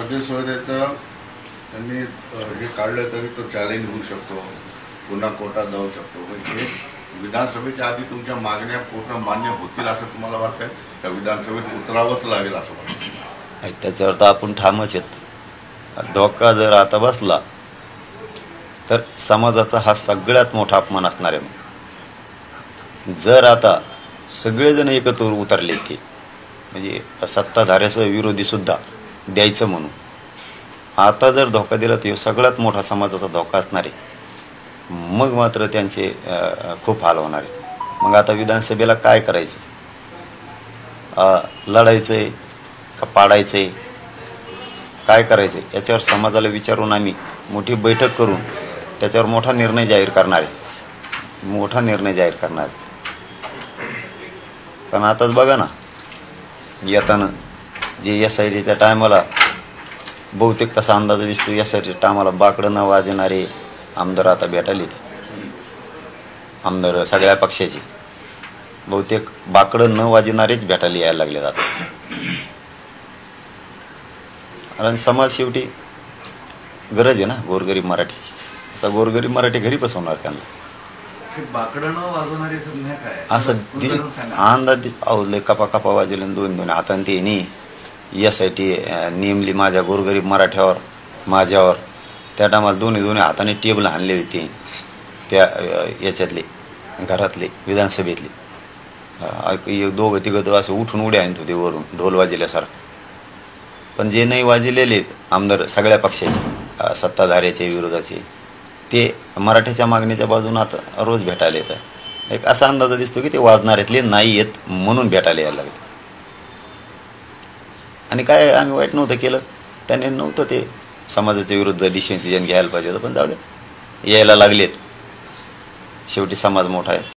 मध्यस्वर्याचं त्यांनी हे काढलं तरी तो चॅलेंज होऊ शकतो, पुन्हा कोर्टात जाऊ शकतो. म्हणजे विधानसभेच्या आधी तुमच्या मागण्या पूर्ण मान्य होतील असं तुम्हाला वाटतंय का विधानसभेत उतरावंच लागेल असं वाटतं? त्याच्यावर तर आपण ठामच आहेत. धोका जर आता बसला तर समाजाचा हा सगळ्यात मोठा अपमान असणार आहे. जर आता सगळेजण एकत्र उतरले ते म्हणजे सत्ताधाऱ्याचा विरोधीसुद्धा द्यायचं म्हणून, आता जर धोका दिला तर सगळ्यात मोठा समाजाचा धोका असणार आहे. मग मात्र त्यांचे खूप हाल होणार आहेत. मग आता विधानसभेला काय करायचं, लढायचं आहे का पाडायचं आहे, काय करायचं आहे याच्यावर समाजाला विचारून आम्ही मोठी बैठक करून त्याच्यावर मोठा निर्णय जाहीर करणार आहे. पण आताच बघा ना, येताना जे SITच्या टायमाला बहुतेक तसा अंदाज दिसतो, SITच्या टायमाला बाकडं न वाजणारे आमदार आता भेटायला येते. आमदार सगळ्या पक्षाचे बहुतेक बाकडं न वाजणारेच भेटायला यायला लागले जातात. कारण समाज शेवटी गरज आहे ना गोरगरीब मराठीची. आता गोरगरीब मराठी घरी बसवणार त्यांना असं अंदाज लय कपा वाजले दोन हाताने ते नाही SIT नेमली माझ्या गोरगरीब मराठ्यावर माझ्यावर. त्या टायमाला दोन्ही हाताने टेबल आणले होते त्या याच्यातले घरातले विधानसभेतले. दोघं तिघं असं उठून उड्या आणत होते वरून ढोल वाजल्यासारखं. पण जे नाही वाजलेले आमदार सगळ्या पक्षाचे सत्ताधाऱ्याचे विरोधाचे ते मराठ्याच्या मागणीच्या बाजून आता रोज भेटायला येतात. एक असा अंदाज दिसतो की ते वाजणाऱ्यातले नाही येत म्हणून भेटायला यायला लागले. आणि काय आम्ही वाईट नव्हतं केलं, त्याने नव्हतं ते समाजाच्या विरुद्ध डिसिजन घ्यायला पाहिजे होतं. पण जाऊ दे, यायला लागलेत. शेवटी समाज मोठा आहे.